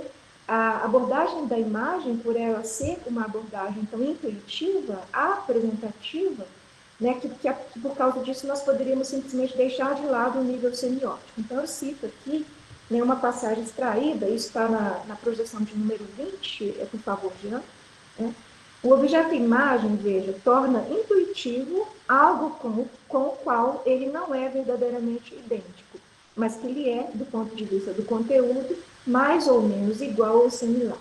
a abordagem da imagem, por ela ser uma abordagem tão intuitiva, apresentativa, né, que por causa disso nós poderíamos simplesmente deixar de lado o nível semiótico. Então, eu cito aqui, né, uma passagem extraída, isso está na projeção de número 20, por favor, Jean. Né? O objeto imagem, veja, torna intuitivo algo com o qual ele não é verdadeiramente idêntico, mas que ele é, do ponto de vista do conteúdo, mais ou menos igual ou similar.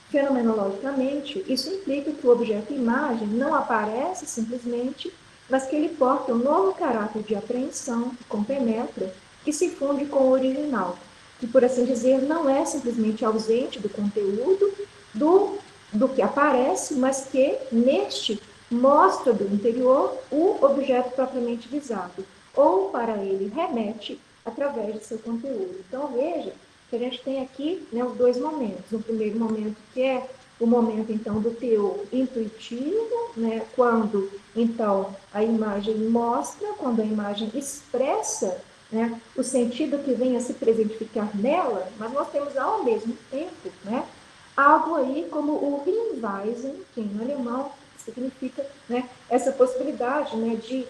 Fenomenologicamente, isso implica que o objeto imagem não aparece simplesmente, mas que ele porta um novo caráter de apreensão, que compenetra, que se funde com o original, que, por assim dizer, não é simplesmente ausente do conteúdo, do que aparece, mas que, neste, mostra do interior o objeto propriamente visado, ou para ele remete através de seu conteúdo. Então, veja que a gente tem aqui, né, os dois momentos. O primeiro momento, que é o momento, então, do teor intuitivo, né, quando, então, a imagem mostra, quando a imagem expressa, né, o sentido que vem a se presentificar nela, mas nós temos, ao mesmo tempo, né, algo aí como o Hinweisen, que em alemão significa, né, essa possibilidade, né, de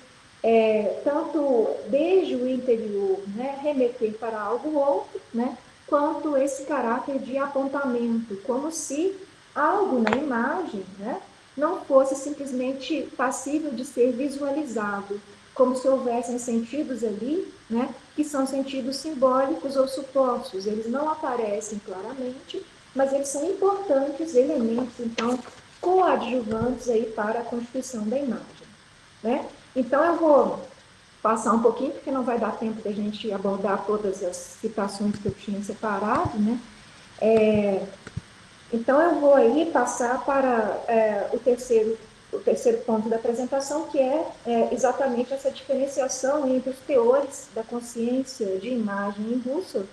tanto desde o interior, né, remeter para algo outro, né, quanto esse caráter de apontamento, como se algo na imagem, né, não fosse simplesmente passível de ser visualizado, como se houvessem sentidos ali, né, que são sentidos simbólicos ou supostos. Eles não aparecem claramente, mas eles são importantes elementos, então, coadjuvantes aí para a constituição da imagem, né? Então, eu vou passar um pouquinho, porque não vai dar tempo da gente abordar todas as citações que eu tinha separado, né? Então, eu vou aí passar para o terceiro ponto da apresentação, que é exatamente essa diferenciação entre os teores da consciência de imagem em Husserl.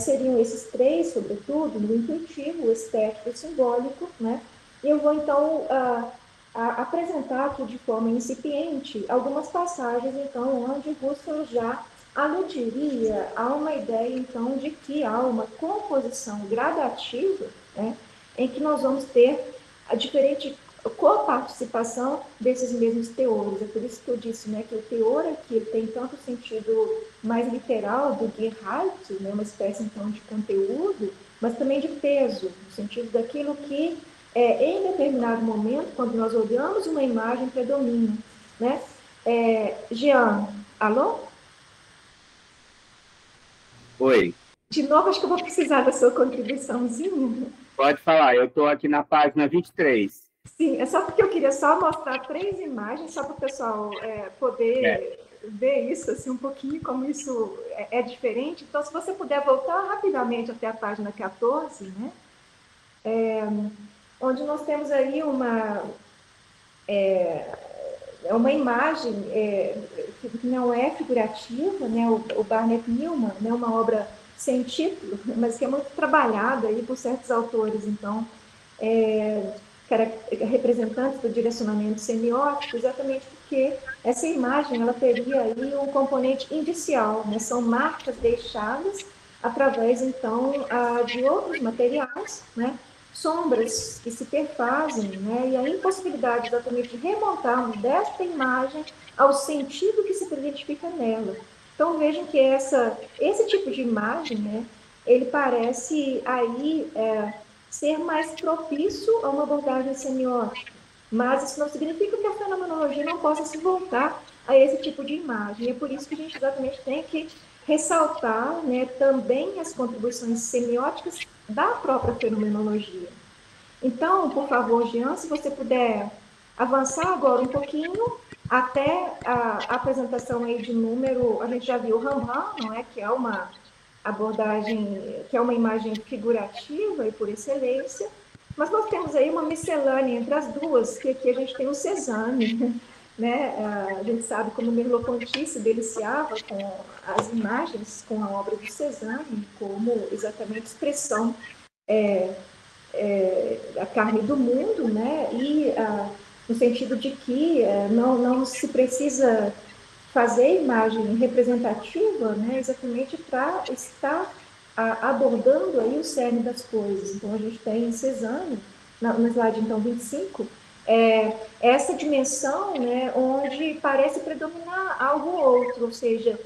Seriam esses três, sobretudo, o intuitivo, o estético e o simbólico, né? E eu vou, então, apresentar aqui de forma incipiente algumas passagens, então, onde Husserl já aludiria a uma ideia, então, de que há uma composição gradativa, né, em que nós vamos ter a diferente coparticipação desses mesmos teores. É por isso que eu disse, né, que o teor aqui ele tem tanto sentido mais literal do Gehalt, né, uma espécie, então, de conteúdo, mas também de peso, no sentido daquilo que, em determinado momento, quando nós olhamos uma imagem, predomina. Né? Jean, alô? Oi. De novo, acho que eu vou precisar da sua contribuiçãozinha. Pode falar, eu estou aqui na página 23. Sim, é só porque eu queria só mostrar três imagens, só para o pessoal poder ver isso assim, um pouquinho, como isso é diferente. Então, se você puder voltar rapidamente até a página 14, né? Onde nós temos aí uma imagem que não é figurativa, né? O Barnett Newman, né? Uma obra sem título, mas que é muito trabalhada aí por certos autores, então, representantes do direcionamento semiótico, exatamente porque essa imagem ela teria aí um componente indicial, né? São marcas deixadas através, então, de outros materiais, né? Sombras que se perfazem, né? E a impossibilidade exatamente de remontarmos desta imagem ao sentido que se identifica nela. Então, vejam que esse tipo de imagem, né, ele parece aí ser mais propício a uma abordagem semiótica, mas isso não significa que a fenomenologia não possa se voltar a esse tipo de imagem. É por isso que a gente exatamente tem que ressaltar, né, também as contribuições semióticas da própria fenomenologia. Então, por favor, Jean, se você puder avançar agora um pouquinho até a apresentação aí de número, a gente já viu o Rembrandt, não é? Que é uma abordagem, que é uma imagem figurativa e por excelência, mas nós temos aí uma miscelânea entre as duas, que aqui a gente tem o Cézanne, né? A gente sabe como Merleau-Ponty se deliciava com as imagens, com a obra do Cézanne, como exatamente expressão a carne do mundo, né? E no sentido de que não se precisa fazer imagem representativa, né? Exatamente para estar abordando aí o cerne das coisas. Então, a gente tem em Cézanne, no slide, então, 25, essa dimensão, né, onde parece predominar algo ou outro, ou seja,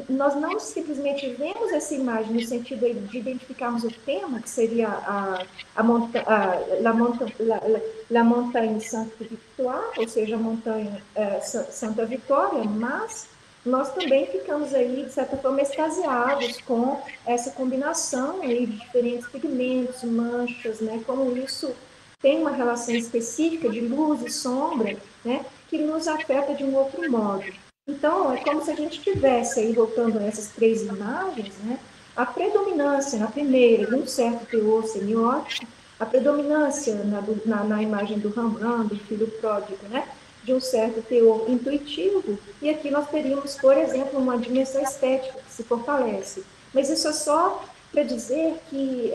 nós não simplesmente vemos essa imagem no sentido de identificarmos o tema, que seria la Montagne Sainte Victoire, ou seja, a montanha Santa Vitória, mas nós também ficamos aí, de certa forma, extasiados com essa combinação aí de diferentes pigmentos, manchas, né, como isso tem uma relação específica de luz e sombra, né, que nos afeta de um outro modo. Então, é como se a gente tivesse aí, voltando a essas três imagens, né, a predominância na primeira de um certo teor semiótico, a predominância na imagem do Rembrandt, do filho pródigo, né, de um certo teor intuitivo, e aqui nós teríamos, por exemplo, uma dimensão estética que se fortalece. Mas isso é só para dizer que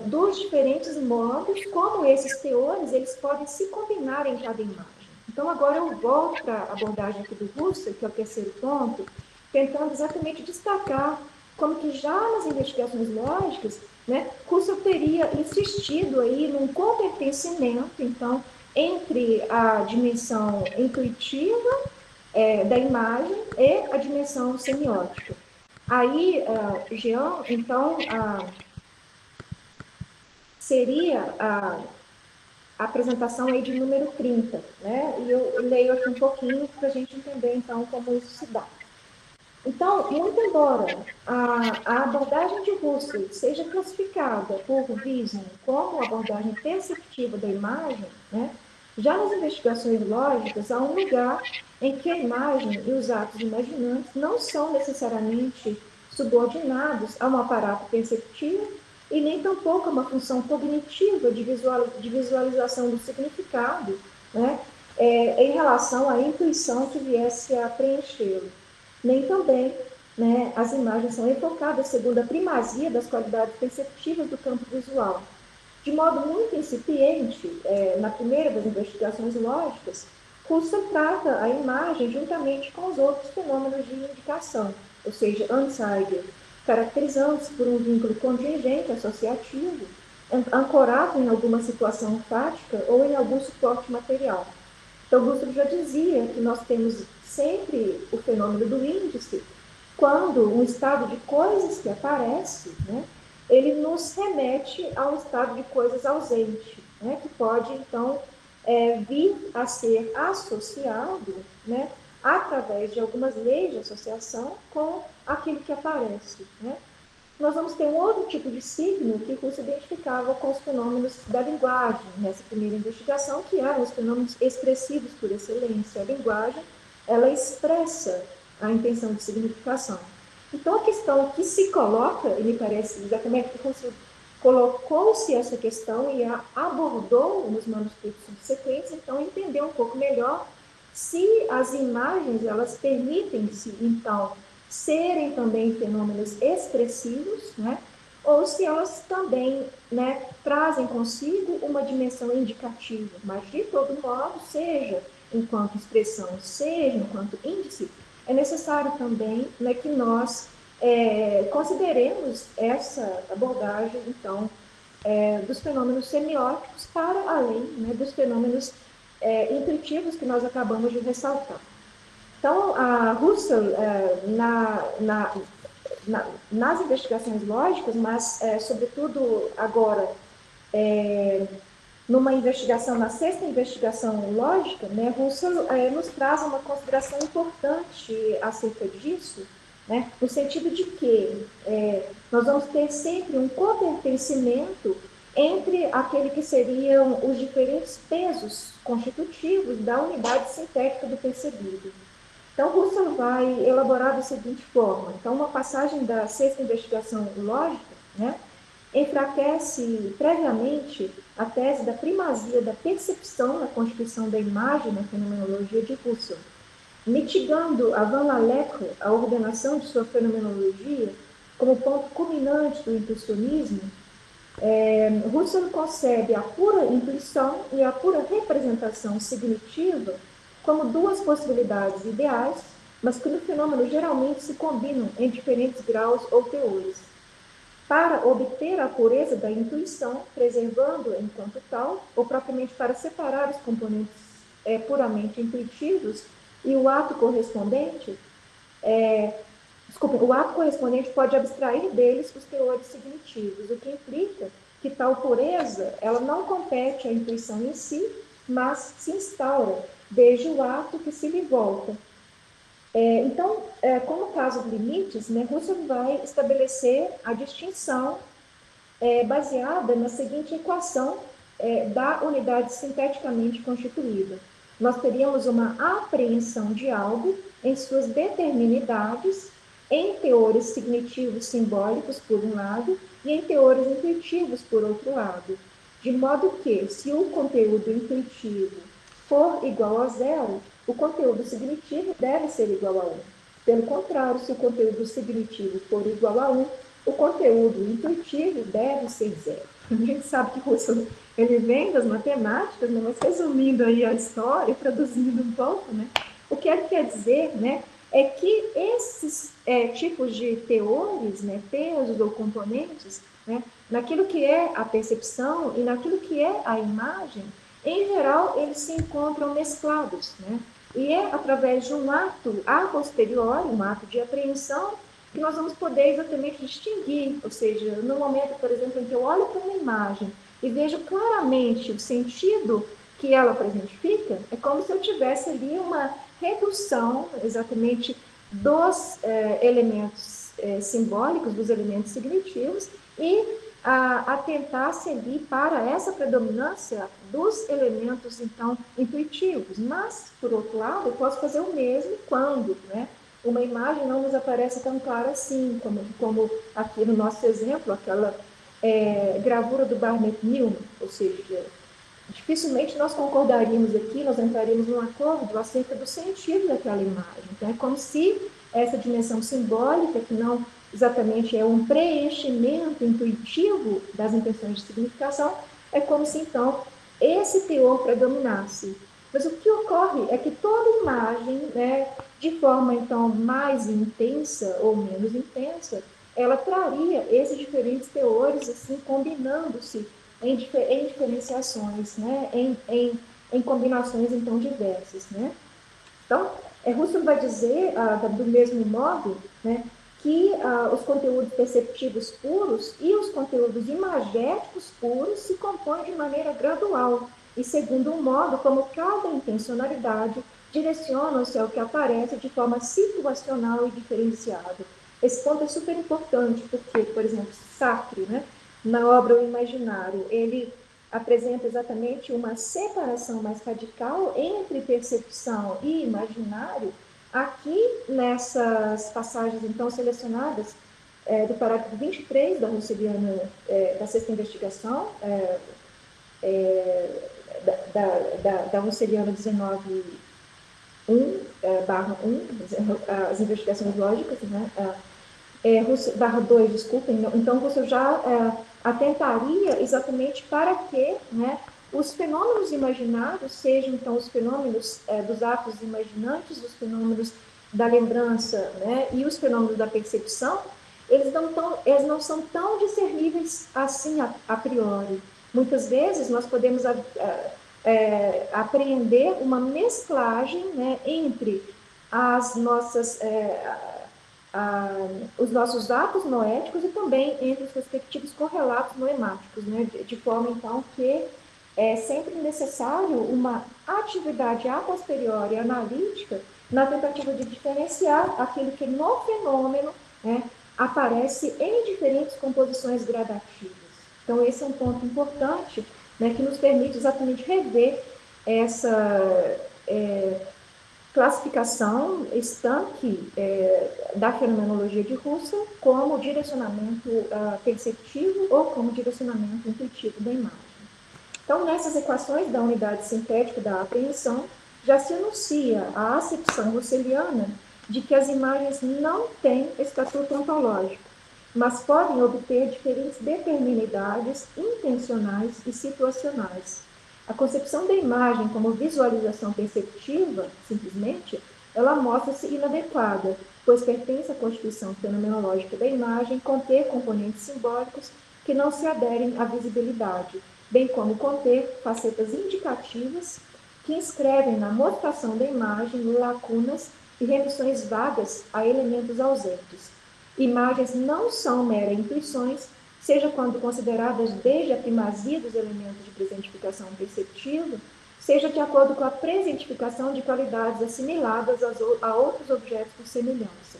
dos diferentes modos, como esses teores, eles podem se combinar em cada imagem. Então, agora eu volto para a abordagem aqui do Husserl, que é o terceiro ponto, tentando exatamente destacar como que já nas investigações lógicas, né, Husserl teria insistido aí num compertencimento, então, entre a dimensão intuitiva da imagem e a dimensão semiótica. Aí, Jean, então, seria a apresentação aí de número 30, né? E eu leio aqui um pouquinho para a gente entender, então, como isso se dá. Então, muito embora a abordagem de Husserl seja classificada por Wiesmann como abordagem perceptiva da imagem, né? Já nas investigações lógicas, há um lugar em que a imagem e os atos imaginantes não são necessariamente subordinados a um aparato perceptivo e nem tampouco a uma função cognitiva de visualização do significado, né? Em relação à intuição que viesse a preenchê-lo. Nem também, né, as imagens são enfocadas segundo a primazia das qualidades perceptivas do campo visual. De modo muito incipiente, na primeira das investigações lógicas, Husserl trata a imagem juntamente com os outros fenômenos de indicação, ou seja, Anzeiger, caracterizando-se por um vínculo contingente associativo, ancorado em alguma situação fática ou em algum suporte material. Então, Husserl já dizia que nós temos sempre o fenômeno do índice, quando um estado de coisas que aparece, né, ele nos remete a um estado de coisas ausente, né, que pode, então, vir a ser associado, né, através de algumas leis de associação com aquilo que aparece, né. Nós vamos ter um outro tipo de signo que Husserl identificava com os fenômenos da linguagem, nessa primeira investigação, que eram os fenômenos expressivos por excelência. A linguagem, ela expressa a intenção de significação. Então, a questão que se coloca, e me parece exatamente que Husserl colocou-se essa questão e a abordou nos manuscritos subsequentes, então, entender um pouco melhor se as imagens, elas permitem-se, então, serem também fenômenos expressivos, né? Ou se elas também, né, trazem consigo uma dimensão indicativa, mas de todo modo, seja enquanto expressão, seja enquanto índice, é necessário também, né, que nós consideremos essa abordagem, então, dos fenômenos semióticos para além, né, dos fenômenos intuitivos que nós acabamos de ressaltar. Então, a Husserl, nas investigações lógicas, mas, sobretudo, agora, numa investigação, na sexta investigação lógica, né, Husserl nos traz uma consideração importante acerca disso, né, no sentido de que nós vamos ter sempre um copertencimento entre aquele que seriam os diferentes pesos constitutivos da unidade sintética do percebido. Então, Husserl vai elaborar da seguinte forma. Então, uma passagem da sexta investigação lógica, né, enfraquece previamente a tese da primazia da percepção na constituição da imagem na fenomenologia de Husserl, mitigando a Van Lalleco a ordenação de sua fenomenologia como ponto culminante do intuicionismo. Husserl concebe a pura intuição e a pura representação significativa como duas possibilidades ideais, mas que no fenômeno geralmente se combinam em diferentes graus ou teores. Para obter a pureza da intuição, preservando-a enquanto tal, ou propriamente para separar os componentes puramente intuitivos e o ato correspondente, o ato correspondente pode abstrair deles os teores signitivos, o que implica que tal pureza ela não compete à intuição em si, mas se instaura desde o ato que se lhe volta. Então, como casos limites, né, Husserl vai estabelecer a distinção baseada na seguinte equação da unidade sinteticamente constituída. Nós teríamos uma apreensão de algo em suas determinidades, em teores signitivos simbólicos, por um lado, e em teores intuitivos, por outro lado. De modo que, se o conteúdo intuitivo for igual a zero, o conteúdo signitivo deve ser igual a 1. Pelo contrário, se o conteúdo signitivo for igual a 1, o conteúdo intuitivo deve ser zero. A gente sabe que Husserl ele vem das matemáticas, né, mas resumindo aí a história, traduzindo um pouco, né, o que ele quer dizer, né, é que esses tipos de teores, né, pesos ou componentes, né, naquilo que é a percepção e naquilo que é a imagem, em geral, eles se encontram mesclados, né? E é através de um ato a posteriori, um ato de apreensão, que nós vamos poder exatamente distinguir, ou seja, no momento, por exemplo, em que eu olho para uma imagem e vejo claramente o sentido que ela presentifica, é como se eu tivesse ali uma redução exatamente dos elementos simbólicos, dos elementos significativos, e atentar seguir para essa predominância dos elementos, então, intuitivos. Mas, por outro lado, eu posso fazer o mesmo quando, né, uma imagem não nos aparece tão clara assim, como aqui no nosso exemplo, aquela gravura do Barnett Newman, ou seja, dificilmente nós concordaríamos aqui, nós entraríamos num acordo acerca do sentido daquela imagem. Então, é como se essa dimensão simbólica, que não exatamente é um preenchimento intuitivo das intenções de significação, é como se, então, esse teor predominasse. Mas o que ocorre é que toda imagem, né, de forma, então, mais intensa ou menos intensa, ela traria esses diferentes teores, assim, combinando-se em diferenciações, né, em combinações, então, diversas, né. Então, Husserl vai dizer, do mesmo modo, né, que os conteúdos perceptivos puros e os conteúdos imagéticos puros se compõem de maneira gradual e segundo um modo como cada intencionalidade direciona-se ao que aparece de forma situacional e diferenciada. Esse ponto é super importante, porque, por exemplo, Sartre, né, na obra O Imaginário, ele apresenta exatamente uma separação mais radical entre percepção e imaginário. Aqui, nessas passagens, então, selecionadas do parágrafo 23 da Husserliana, da sexta investigação, da Husserliana 19.1, as investigações lógicas, né? Barra 2, desculpem. Então, você já atentaria exatamente para que, né, os fenômenos imaginados sejam, então, os fenômenos dos atos imaginantes, os fenômenos da lembrança, né, e os fenômenos da percepção, eles não são tão discerníveis assim a priori. Muitas vezes nós podemos apreender uma mesclagem, né, entre as nossas os nossos atos noéticos e também entre os respectivos correlatos noemáticos, né? De forma, então, que é sempre necessário uma atividade a posteriori analítica na tentativa de diferenciar aquilo que no fenômeno, né, aparece em diferentes composições gradativas. Então, esse é um ponto importante, né, que nos permite exatamente rever essa classificação estanque da fenomenologia de Husserl como direcionamento perceptivo ou como direcionamento intuitivo da imagem. Então, nessas equações da unidade sintética da apreensão, já se anuncia a acepção husserliana de que as imagens não têm estatuto ontológico, mas podem obter diferentes determinidades intencionais e situacionais. A concepção da imagem como visualização perceptiva, simplesmente, ela mostra-se inadequada, pois pertence à constituição fenomenológica da imagem conter componentes simbólicos que não se aderem à visibilidade, bem como conter facetas indicativas que inscrevem na modificação da imagem lacunas e remissões vagas a elementos ausentes. Imagens não são meras intuições, seja quando consideradas desde a primazia dos elementos de presentificação perceptiva, seja de acordo com a presentificação de qualidades assimiladas a outros objetos por semelhança.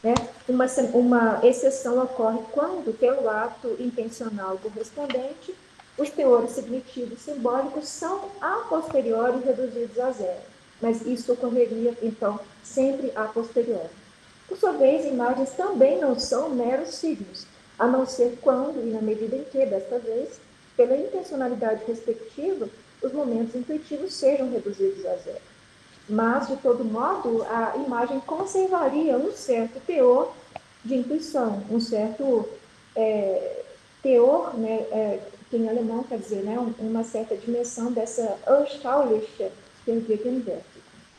Né? Uma exceção ocorre quando, pelo ato intencional correspondente, os teores cognitivos simbólicos são a posteriori reduzidos a zero, mas isso ocorreria, então, sempre a posteriori. Por sua vez, imagens também não são meros signos, a não ser quando, e na medida em que, desta vez, pela intencionalidade respectiva, os momentos intuitivos sejam reduzidos a zero. Mas, de todo modo, a imagem conservaria um certo teor de intuição, um certo teor, né, que em alemão quer dizer, né, uma certa dimensão dessa anschauliche Vergegenwärtigung.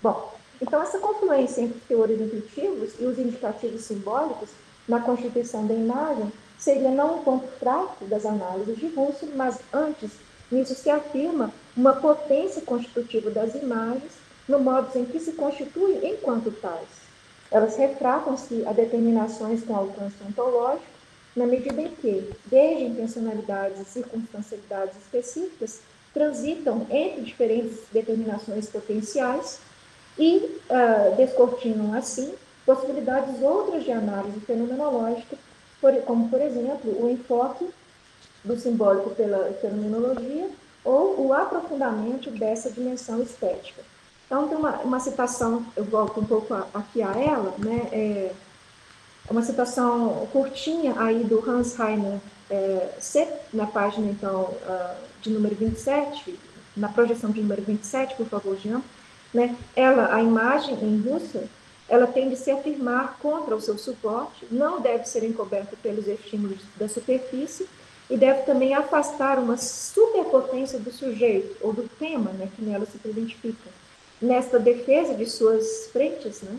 Bom, então essa confluência entre teores intuitivos e os indicativos simbólicos na constituição da imagem seria não um ponto fraco das análises de Russell, mas antes, nisso se afirma uma potência constitutiva das imagens no modo em que se constituem enquanto tais. Elas refratam-se a determinações com alcance ontológico, na medida em que, desde intencionalidades e circunstancialidades específicas, transitam entre diferentes determinações potenciais e descortinam, assim, possibilidades outras de análise fenomenológica, como, por exemplo, o enfoque do simbólico pela fenomenologia ou o aprofundamento dessa dimensão estética. Então, tem uma citação, eu volto um pouco aqui a ela, né, uma citação curtinha aí do Hans Heiner na página, então, de número 27, na projeção de número 27, por favor, Jean, né, a imagem em Russell, ela tem de se afirmar contra o seu suporte, não deve ser encoberta pelos estímulos da superfície e deve também afastar uma superpotência do sujeito ou do tema, né, que nela se identifica. Nesta defesa de suas frentes, né,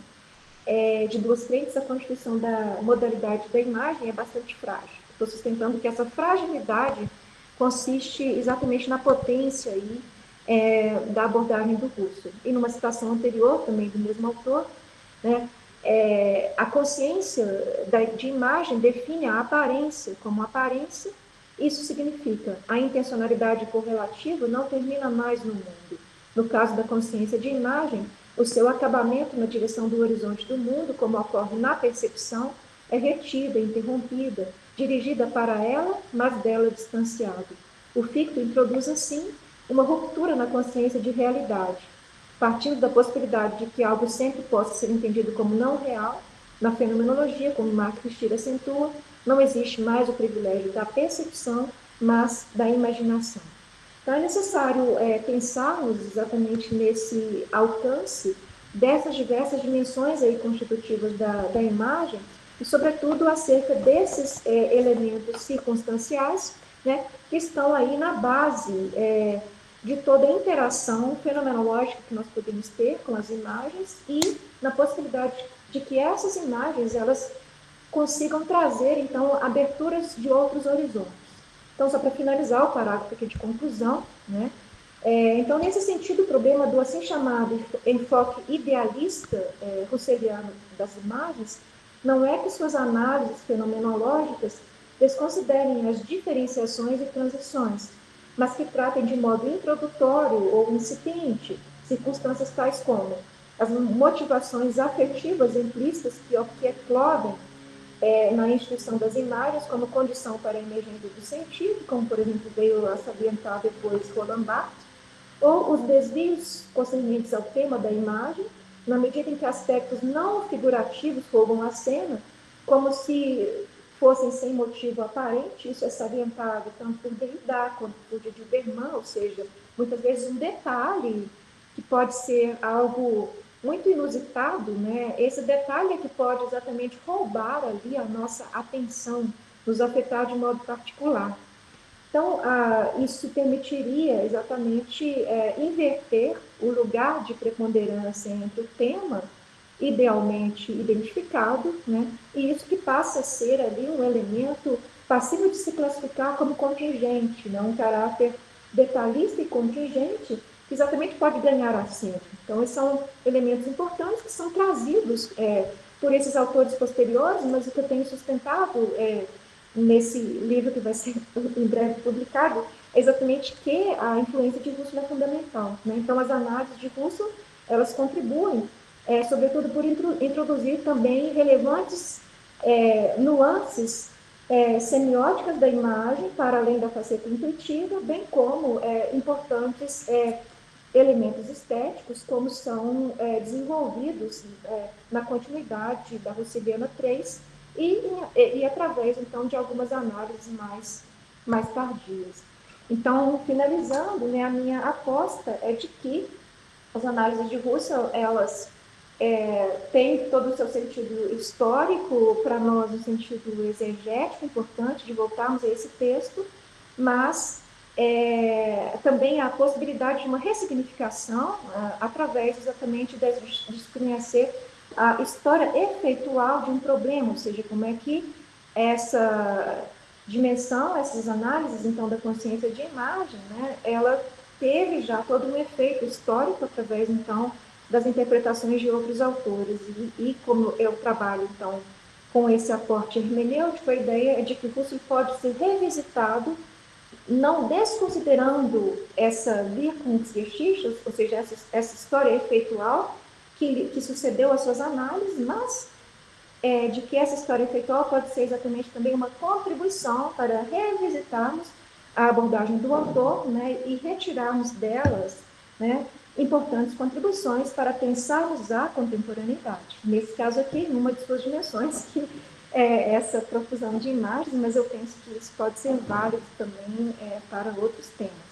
de duas frentes, a constituição da modalidade da imagem é bastante frágil. Estou sustentando que essa fragilidade consiste exatamente na potência aí, da abordagem do Russell. E numa citação anterior, também do mesmo autor, né, a consciência de imagem define a aparência como aparência. Isso significa a intencionalidade correlativa não termina mais no mundo. No caso da consciência de imagem, o seu acabamento na direção do horizonte do mundo, como ocorre na percepção, é retida, interrompida, dirigida para ela, mas dela distanciado. O Fichte introduz, assim, uma ruptura na consciência de realidade, partindo da possibilidade de que algo sempre possa ser entendido como não real. Na fenomenologia, como Marc Fichte acentua, não existe mais o privilégio da percepção, mas da imaginação. Então, é necessário pensarmos exatamente nesse alcance dessas diversas dimensões aí constitutivas da imagem e, sobretudo, acerca desses elementos circunstanciais, né, que estão aí na base de toda a interação fenomenológica que nós podemos ter com as imagens e na possibilidade de que essas imagens elas consigam trazer, então, aberturas de outros horizontes. Então, só para finalizar o parágrafo aqui de conclusão, né? Então, nesse sentido, o problema do assim chamado enfoque idealista russelliano das imagens não é que suas análises fenomenológicas desconsiderem as diferenciações e transições, mas que tratem de modo introdutório ou incipiente circunstâncias tais como as motivações afetivas implícitas que eclodem na instituição das imagens como condição para a emergência do sentido, como, por exemplo, veio a salientar depois Roland Barthes, ou os desvios concernentes ao tema da imagem, na medida em que aspectos não figurativos roubam a cena, como se fossem sem motivo aparente. Isso é salientado tanto por Derrida quanto por Dilberman, ou seja, muitas vezes um detalhe que pode ser algo muito inusitado, né? Esse detalhe é que pode exatamente roubar ali a nossa atenção, nos afetar de modo particular. Então, isso permitiria exatamente inverter o lugar de preponderância entre o tema idealmente identificado, né? E isso que passa a ser ali um elemento passível de se classificar como contingente, né? Um caráter detalhista e contingente que exatamente pode ganhar assento. Então, esses são elementos importantes que são trazidos por esses autores posteriores, mas o que eu tenho sustentado nesse livro que vai ser em breve publicado é exatamente que a influência de Russell é fundamental, né? Então, as análises de Russell, elas contribuem sobretudo por introduzir também relevantes nuances semióticas da imagem, para além da faceta intuitiva, bem como importantes elementos estéticos, como são desenvolvidos na continuidade da Russelliana 3 e através, então, de algumas análises mais tardias. Então, finalizando, né, a minha aposta é de que as análises de Russell, elas têm todo o seu sentido histórico, para nós, um sentido exegético importante de voltarmos a esse texto, mas também a possibilidade de uma ressignificação através exatamente de conhecer a história efeitual de um problema, ou seja, como é que essa dimensão, essas análises, então, da consciência de imagem, né, ela teve já todo um efeito histórico através, então, das interpretações de outros autores. E como eu trabalho, então, com esse aporte hermenêutico, a ideia é de que o Russell pode ser revisitado, não desconsiderando essa Wirkungsgeschichte, ou seja, essa história efeitual que sucedeu às suas análises, mas de que essa história efeitual pode ser exatamente também uma contribuição para revisitarmos a abordagem do autor, né, e retirarmos delas, né, importantes contribuições para pensarmos a contemporaneidade. Nesse caso aqui, numa de suas dimensões, que é essa profusão de imagens, mas eu penso que isso pode ser válido também para outros temas.